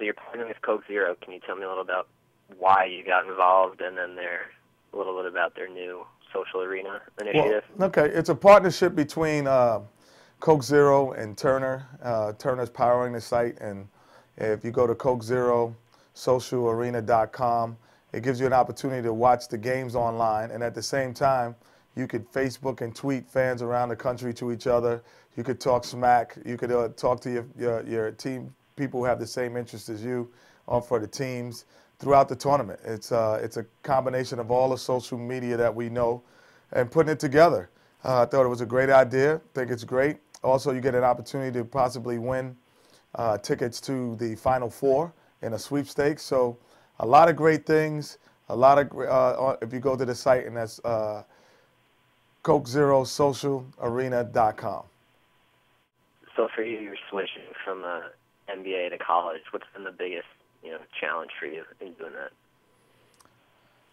So you're partnering with Coke Zero. Can you tell me a little about why you got involved, and then a little bit about their new social arena initiative? Well, okay, it's a partnership between Coke Zero and Turner. Turner's powering the site, and if you go to CokeZeroSocialArena.com, it gives you an opportunity to watch the games online, and at the same time, you could Facebook and tweet fans around the country to each other. You could talk smack. You could talk to your team, people who have the same interests as you, for the teams throughout the tournament. It's a combination of all the social media that we know and putting it together. I thought it was a great idea. I think it's great. Also, you get an opportunity to possibly win tickets to the Final Four in a sweepstakes. So a lot of great things. A lot of if you go to the site, and that's CokeZeroSocialArena.com. So for you, you're switching from NBA to college. What's been the biggest challenge for you in doing that?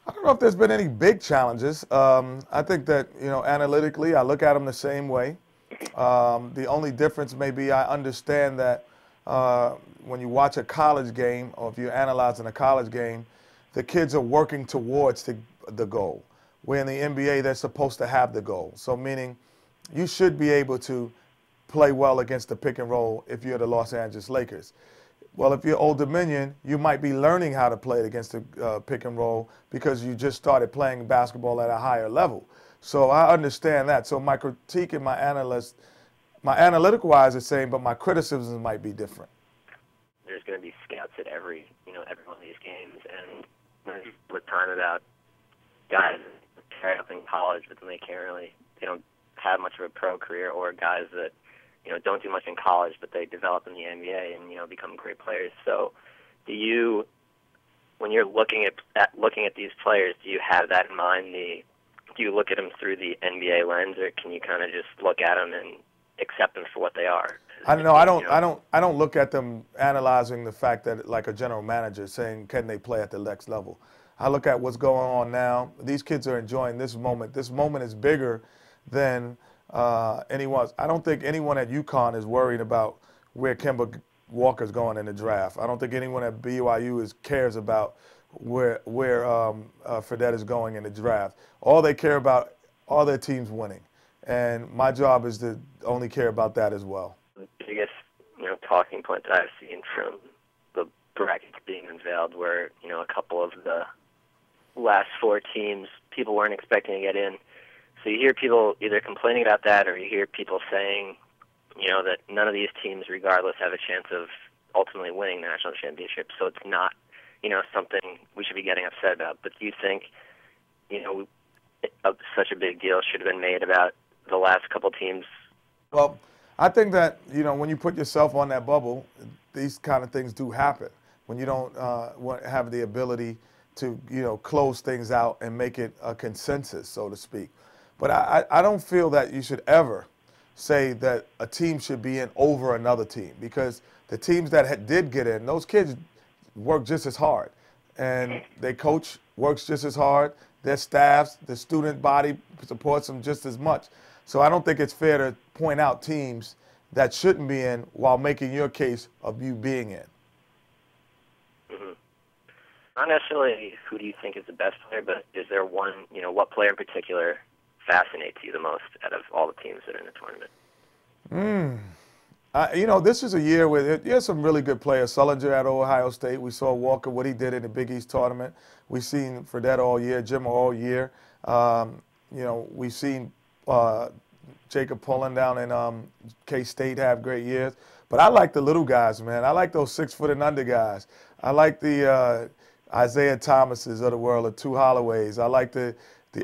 I don't know if there's been any big challenges. I think that, analytically, I look at them the same way. The only difference may be I understand that when you watch a college game, or if you're analyzing a college game, the kids are working towards the goal. Where in the NBA, they're supposed to have the goal. So meaning you should be able to play well against the pick and roll if you're the Los Angeles Lakers. Well, if you're Old Dominion, you might be learning how to play against the pick and roll because you just started playing basketball at a higher level. So I understand that. So my critique and my analytical-wise is the same, but my criticisms might be different. There's going to be scouts at every one of these games, and with time about guys that carry up in college, but then they don't have much of a pro career, or guys that don't do much in college, but they develop in the NBA and become great players. So, when you're looking at these players, do you have that in mind? Do you look at them through the NBA lens, or can you kind of just look at them and accept them for what they are? I don't look at them analyzing the fact that, like a general manager saying, can they play at the next level? I look at what's going on now. These kids are enjoying this moment. This moment is bigger than anyone. I don't think anyone at UConn is worried about where Kemba Walker's going in the draft. I don't think anyone at BYU cares about where Fredette is going in the draft. All they care about are their teams winning, and my job is to only care about that as well. The biggest talking point that I've seen from the brackets being unveiled were a couple of the last four teams people weren't expecting to get in. So you hear people either complaining about that, or you hear people saying, that none of these teams, regardless, have a chance of ultimately winning the national championship. So it's not, something we should be getting upset about. But do you think, such a big deal should have been made about the last couple teams? Well, I think that, when you put yourself on that bubble, these kind of things do happen. When you don't have the ability to, close things out and make it a consensus, so to speak. But I don't feel that you should ever say that a team should be in over another team, because the teams that did get in, those kids work just as hard, and their coach works just as hard. Their staffs, the student body supports them just as much. So I don't think it's fair to point out teams that shouldn't be in while making your case of you being in. Mm-hmm. Not necessarily who do you think is the best player, but is there one, what player in particular fascinates you the most out of all the teams that are in the tournament? This is a year where there's some really good players. Sullinger at Ohio State. We saw Walker, what he did in the Big East tournament. We've seen Fredette all year, Jimmer all year. We've seen Jacob Pullen down in K-State have great years. But I like the little guys, man. I like those 6 foot and under guys. I like the Isaiah Thomases of the world, the two Holloways. I like the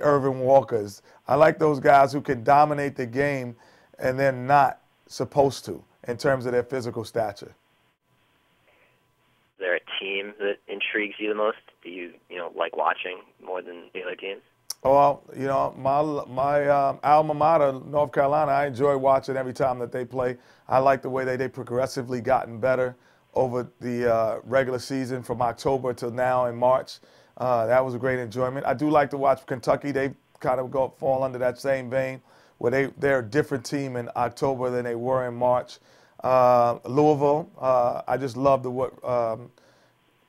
Irvin Walkers. I like those guys who can dominate the game and they're not supposed to in terms of their physical stature. Is there a team that intrigues you the most? Do you like watching more than the other teams? Well, my alma mater, North Carolina, I enjoy watching every time that they play. I like the way they progressively gotten better over the regular season from October till now in March. That was a great enjoyment. I do like to watch Kentucky. They kind of fall under that same vein where they're a different team in October than they were in March. Louisville. I just love what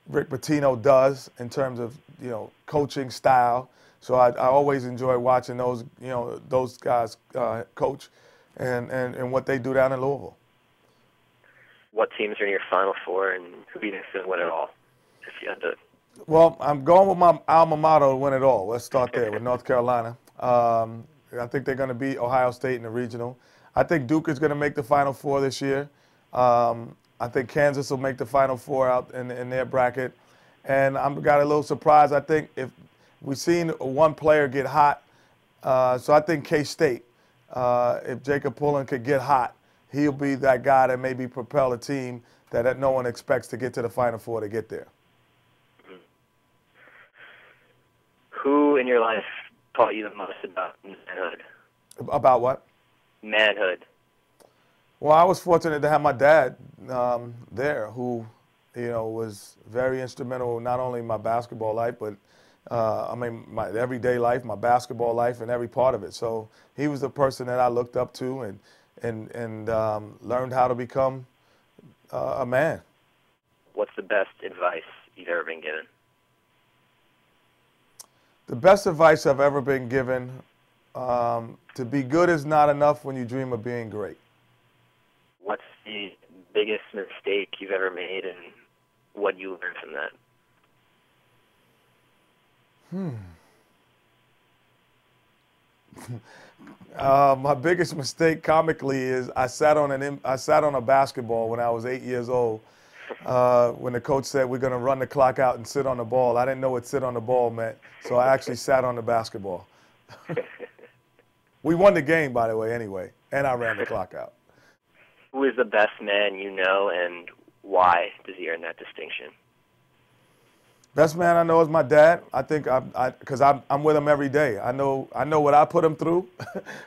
Rick Pitino does in terms of coaching style. So I always enjoy watching those guys coach and what they do down in Louisville. What teams are in your Final Four, and who do you think's going to win it all? If you had to. Well, I'm going with my alma mater to win it all. Let's start there with North Carolina. I think they're going to beat Ohio State in the regional. I think Duke is going to make the Final Four this year. I think Kansas will make the Final Four out in their bracket. And I'm got a little surprised. I think if we've seen one player get hot, so I think K-State, if Jacob Pullen could get hot, he'll be that guy that maybe propel a team that no one expects to get to the Final Four to get there. Who in your life taught you the most about manhood? About what? Manhood. Well, I was fortunate to have my dad there, who, was very instrumental not only in my basketball life, but my everyday life, my basketball life, and every part of it. So he was the person that I looked up to and learned how to become a man. What's the best advice you've ever been given? The best advice I've ever been given, to be good is not enough when you dream of being great. What's the biggest mistake you've ever made, and what you learned from that? My biggest mistake, comically, is I sat on a basketball when I was 8 years old. When the coach said we're going to run the clock out and sit on the ball, I didn't know what sit on the ball meant, so I actually sat on the basketball. We won the game, by the way, anyway, and I ran the clock out. Who is the best man you know, and why does he earn that distinction? Best man I know is my dad. I think because I'm with him every day. I know what I put him through.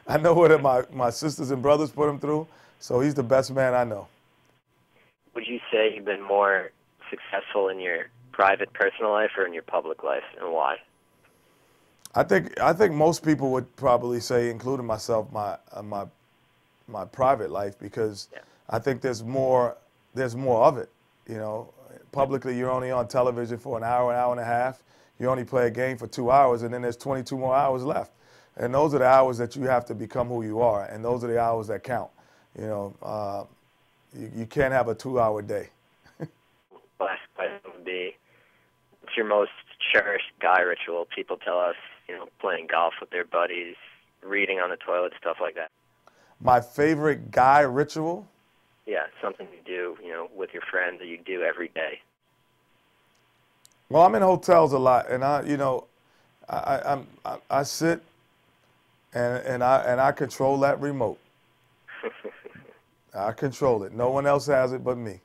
I know what my sisters and brothers put him through. So he's the best man I know. Would you say you've been more successful in your private, personal life, or in your public life, and why? I think most people would probably say, including myself, my private life, because I think there's more of it. Publicly, you're only on television for an hour and a half. You only play a game for 2 hours, and then there's 22 more hours left. And those are the hours that you have to become who you are, and those are the hours that count. You can't have a 2-hour day. Last question would be, what's your most cherished guy ritual? People tell us, playing golf with their buddies, reading on the toilet, stuff like that. My favorite guy ritual? Yeah, something you do, with your friends that you do every day. Well, I'm in hotels a lot, and I sit and I control that remote. I control it. No one else has it but me.